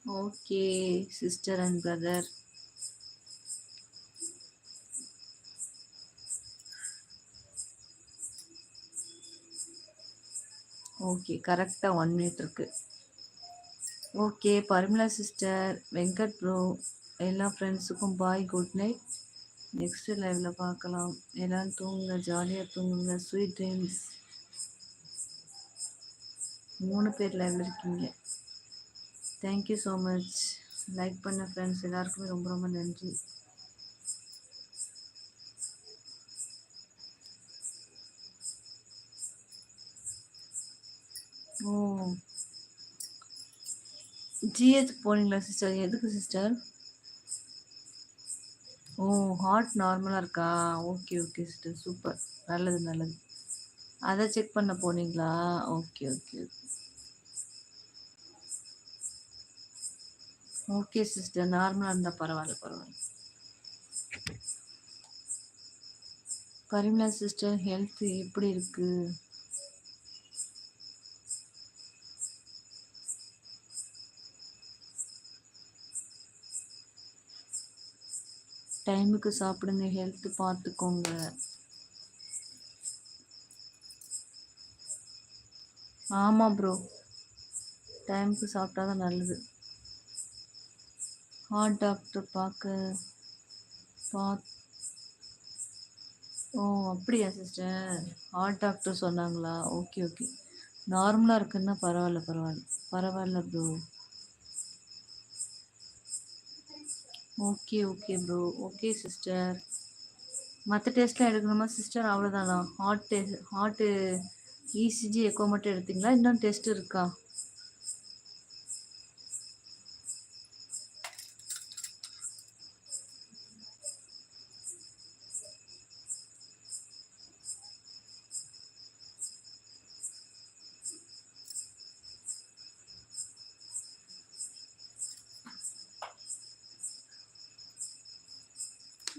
Okay, sister and brother. Okay, கரெக்டா 1 minute இருக்கு. Okay, Parimala sister, Venkat bro, எல்லா ஃப்ரெண்ட்ஸுக்கும் பாய், குட் நைட். நெக்ஸ்ட் லைவ்ல பார்க்கலாம். எல்லாரும் தூங்குங்க, ஜாலியாக தூங்குங்க, ஸ்வீட் ட்ரீம்ஸ். 3 பேர் லைவ்ல இருக்கீங்க. Thank you so much. லைக் பண்ண ஃப்ரெண்ட்ஸ் எல்லாருக்குமே ரொம்ப ரொம்ப நன்றி. ஓ, ஜிஹெச் போனீங்களா சிஸ்டர்? எதுக்கு சிஸ்டர்? ஓ, ஹார்ட் நார்மலாக இருக்கா? ஓகே ஓகே சிஸ்டர், சூப்பர், நல்லது நல்லது. அதை செக் பண்ண போனீங்களா? ஓகே ஓகே ஓகே சிஸ்டர், நார்மலாக இருந்தால் பரவாயில்ல பரவாயில்ல. பரிமளா சிஸ்டர், ஹெல்த் எப்படி இருக்கு? டைமுக்கு சாப்பிடுங்க, ஹெல்த் பார்த்துக்கோங்க. ஆமாம் ப்ரோ, டைமுக்கு சாப்பிட்டா தான் நல்லது. ஹார்ட் டாக்டர் பார்த்து. ஓ, அப்படியா சிஸ்டர்? ஹார்ட் டாக்டர் சொன்னாங்களா? Okay okay. நார்மலாக இருக்குன்னா பரவாயில்ல பரவாயில்ல பரவாயில்ல bro. Okay okay bro. Okay sister. மற்ற டெஸ்ட்லாம் எடுக்கணுமா சிஸ்டர்? அவ்வளோதானா? ஹார்ட்டு இசிஜி எக்கோ மட்டும் எடுத்தீங்களா? இன்னும் டெஸ்ட் இருக்கா?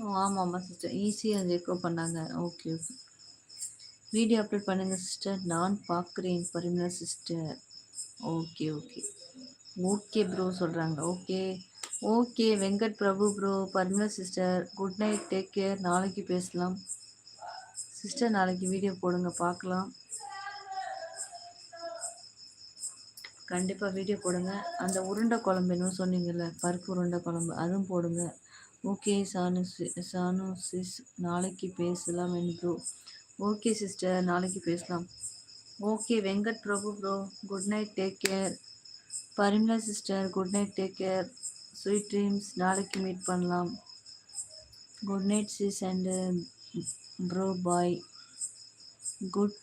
ஓ, ஆமாம் ஆமாம் சிஸ்டர், ஈஸியாக எக்கோ பண்ணாங்க. Okay okay. வீடியோ அப்லோட் பண்ணுங்கள் சிஸ்டர், நான் பார்க்குறேன் Parimala sister. Okay okay okay bro சொல்கிறாங்க. Okay okay. Venkat Prabhu bro, Parimala sister, good night, take care. நாளைக்கு பேசலாம் சிஸ்டர். நாளைக்கு வீடியோ போடுங்க, பார்க்கலாம். கண்டிப்பாக வீடியோ போடுங்க. அந்த உருண்டை குழம்பு என்னவோ சொன்னீங்கல்ல, பருப்பு உருண்டை குழம்பு, அதுவும் போடுங்க. ஓகே சானு சிஸ், நாளைக்கு பேசலாம் என்று. ஓகே சிஸ்டர், நாளைக்கு பேசலாம். Okay Venkat Prabhu bro, good night, take care. Parimala sister, good night, take care, sweet dreams. நாளைக்கு மீட் பண்ணலாம். Good night sis and bro, bye. Good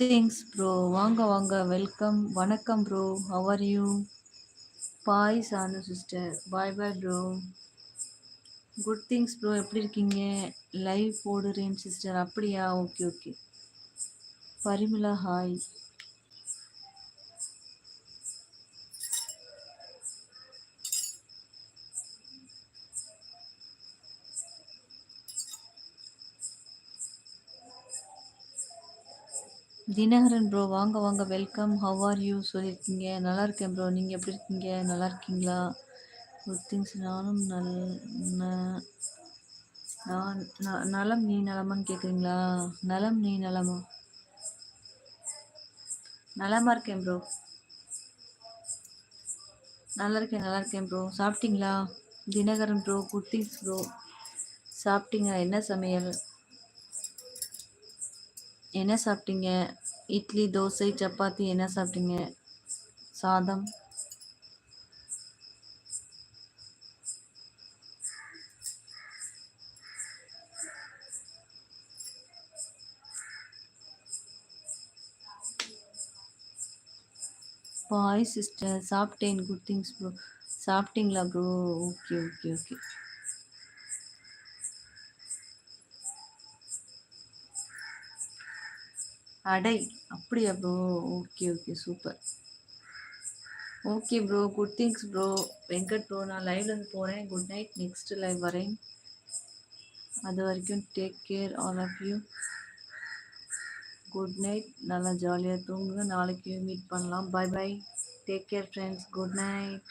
things bro, வாங்க வாங்க, வெல்கம், வணக்கம் bro, how are you? Bye Sanu sister, bye bye bro. Good things bro, எப்படி இருக்கீங்க? Live போடுறேன் sister. அப்படியா? Okay okay. Parimala hi. Dinakaran bro, வாங்க வாங்க, வெல்கம், ஹவ் ஆர் யூ சொல்லியிருக்கீங்க. நல்லா இருக்கேன் ப்ரோ, நீங்கள் எப்படி இருக்கீங்க? நல்லா இருக்கீங்களா? Good things. நானும் நலம், நீ நலமான்னு கேட்குறீங்களா? நலம், நீ நலமா? நலமா இருக்கேன் ப்ரோ, நல்லா இருக்கேன் ப்ரோ. சாப்பிட்டீங்களா? Dinakaran bro, good things bro. சாப்பிட்டீங்க? என்ன சமையல்? என்ன சாப்பிட்டீங்க? இட்லி, தோசை, சப்பாத்தி, என்ன சாப்பிட்டீங்க? சாதம். பாய் சிஸ்டர், சாப்பிட்டேன். Good things bro. சாப்பிட்டீங்களா ப்ரோ? Okay okay okay. அடை, அப்படியா bro? Okay okay, super. Okay bro, good things bro. Venkat bro, நான் லைவ்லேருந்து போகிறேன். குட் நைட், நெக்ஸ்ட் லைவ் வரேன். அது வரைக்கும் take care all of you. Good night, நல்லா ஜாலியாக தூங்குங்க. நாளைக்கு மீட் பண்ணலாம். Bye bye, take care friends, good night.